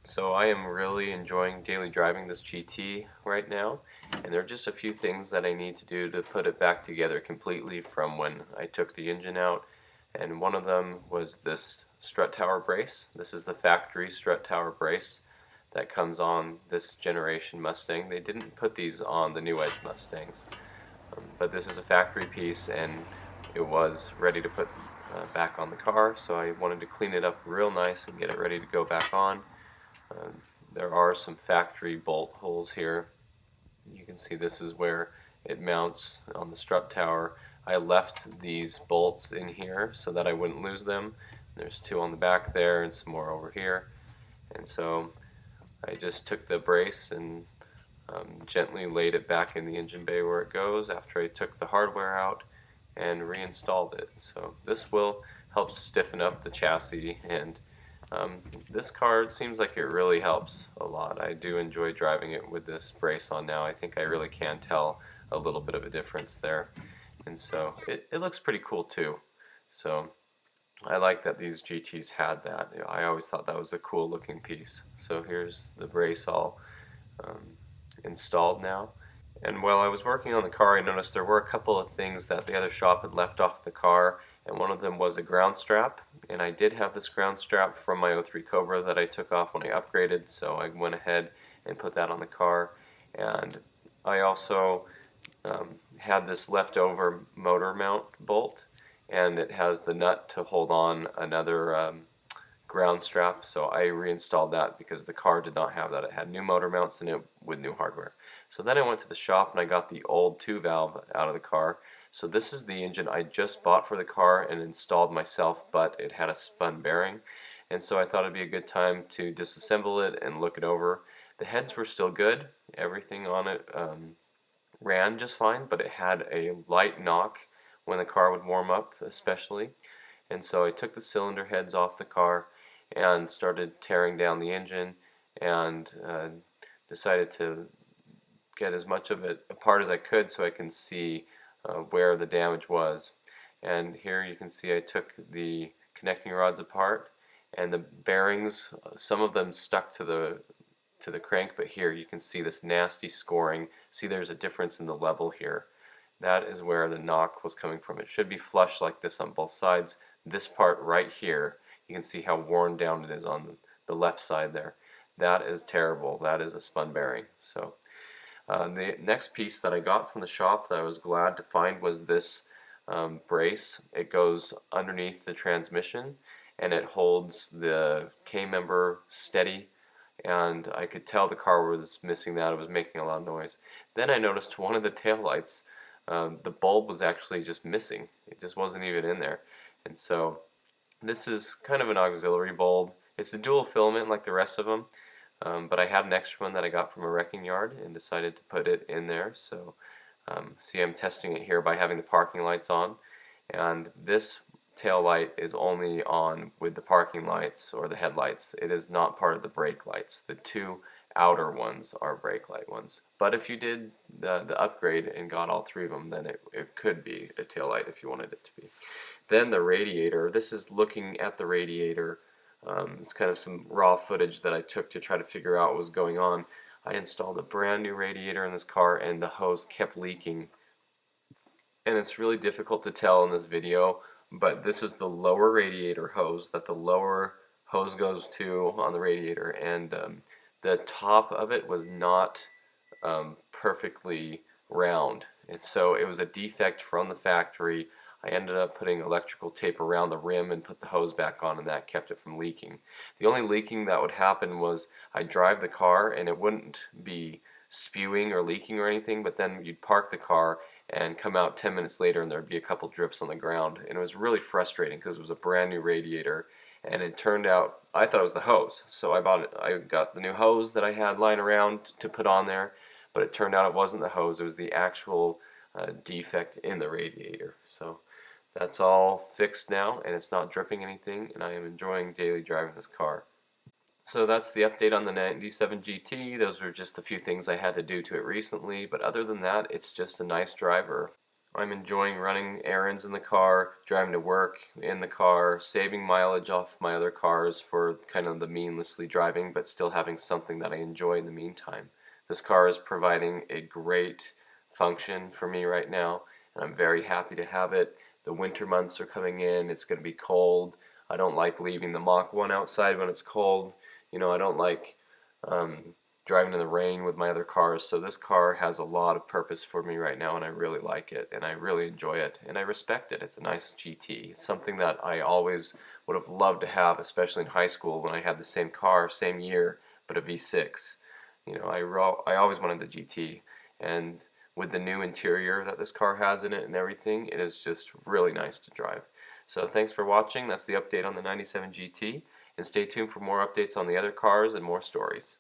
So I am really enjoying daily driving this GT right now, and there are just a few things that I need to do to put it back together completely from when I took the engine out. And one of them was this strut tower brace. This is the factory strut tower brace that comes on this generation Mustang. They didn't put these on the new Edge Mustangs, but this is a factory piece and it was ready to put back on the car, so I wanted to clean it up real nice and get it ready to go back on. Uh, there are some factory bolt holes here. You can see this is where it mounts on the strut tower. I left these bolts in here so that I wouldn't lose them. There's two on the back there and some more over here. And so I just took the brace and gently laid it back in the engine bay where it goes after I took the hardware out and reinstalled it. So this will help stiffen up the chassis, and this car seems like it really helps a lot. I do enjoy driving it with this brace on now. I think I really can tell a little bit of a difference there. And so it looks pretty cool too. So I like that these GTs had that. I always thought that was a cool looking piece. So here's the brace all installed now. And while I was working on the car, I noticed there were a couple of things that the other shop had left off the car, and one of them was a ground strap. And I did have this ground strap from my '03 Cobra that I took off when I upgraded, so I went ahead and put that on the car. And I also had this leftover motor mount bolt, and it has the nut to hold on another ground strap, so I reinstalled that because the car did not have that. It had new motor mounts in it with new hardware. So then I went to the shop and I got the old 2-valve out of the car. So this is the engine I just bought for the car and installed myself, but it had a spun bearing, and so I thought it'd be a good time to disassemble it and look it over. The heads were still good, everything on it ran just fine, but it had a light knock when the car would warm up especially. And so I took the cylinder heads off the car and started tearing down the engine, and decided to get as much of it apart as I could so I can see where the damage was. And here you can see I took the connecting rods apart, and the bearings, some of them stuck to the crank, but here you can see this nasty scoring. See, there's a difference in the level here. That is where the knock was coming from. It should be flush like this on both sides. This part right here, you can see how worn down it is on the left side there. That is terrible. That is a spun bearing. So the next piece that I got from the shop that I was glad to find was this brace. It goes underneath the transmission and it holds the K-member steady, and I could tell the car was missing that. It was making a lot of noise. Then I noticed one of the taillights, the bulb was actually just missing. It just wasn't even in there. And so this is kind of an auxiliary bulb. It's a dual filament like the rest of them, but I had an extra one that I got from a wrecking yard and decided to put it in there. So see, I'm testing it here by having the parking lights on, and this tail light is only on with the parking lights or the headlights. It is not part of the brake lights. The two outer ones are brake light ones. But if you did the upgrade and got all three of them, then it could be a tail light if you wanted it to be. Then the radiator. This is looking at the radiator. It's kind of some raw footage that I took to try to figure out what was going on. I installed a brand new radiator in this car and the hose kept leaking. And it's really difficult to tell in this video, but this is the lower radiator hose that the lower hose goes to on the radiator, and the top of it was not perfectly round, and so it was a defect from the factory. I ended up putting electrical tape around the rim and put the hose back on, and that kept it from leaking. The only leaking that would happen was I'd drive the car and it wouldn't be spewing or leaking or anything, but then you'd park the car and come out 10 minutes later and there'd be a couple drips on the ground, and it was really frustrating because it was a brand new radiator, and it turned out I thought it was the hose, so I got the new hose that I had lying around to put on there, but it turned out it wasn't the hose, it was the actual defect in the radiator. So that's all fixed now and it's not dripping anything, and I am enjoying daily driving this car. So that's the update on the 97 GT. Those are just a few things I had to do to it recently, but other than that, it's just a nice driver. I'm enjoying running errands in the car, driving to work in the car, saving mileage off my other cars for kind of the meaninglessly driving, but still having something that I enjoy in the meantime. This car is providing a great function for me right now, and I'm very happy to have it. The winter months are coming in, it's going to be cold. I don't like leaving the Mach 1 outside when it's cold. You know, I don't like um, driving in the rain with my other cars, so this car has a lot of purpose for me right now, and I really like it, and I really enjoy it, and I respect it. It's a nice GT. It's something that I always would have loved to have, especially in high school when I had the same car, same year, but a V6. You know, I always wanted the GT, and with the new interior that this car has in it and everything, it is just really nice to drive. So thanks for watching. That's the update on the 97 GT, and stay tuned for more updates on the other cars and more stories.